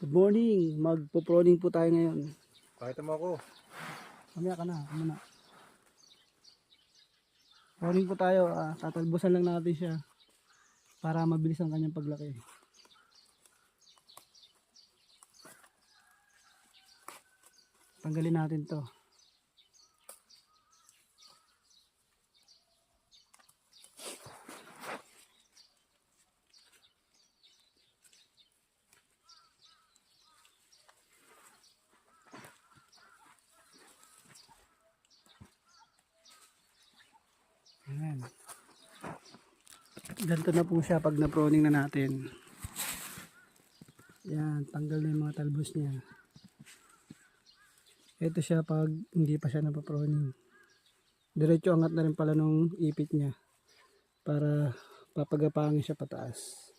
Good morning, magpo-proning po tayo ngayon. Pakita mo ako. Mamaya ka na, muna. Proning po tayo, tatalbusan lang natin siya para mabilis ang kanyang paglaki. Tanggalin natin to. Ayan. Ganito na po siya pag na-proning na natin. Yan, tanggal na yung mga talbos niya. Ito siya pag hindi pa siya napaproning. Diretso angat na rin pala nung ipit niya para papagapangin siya pataas.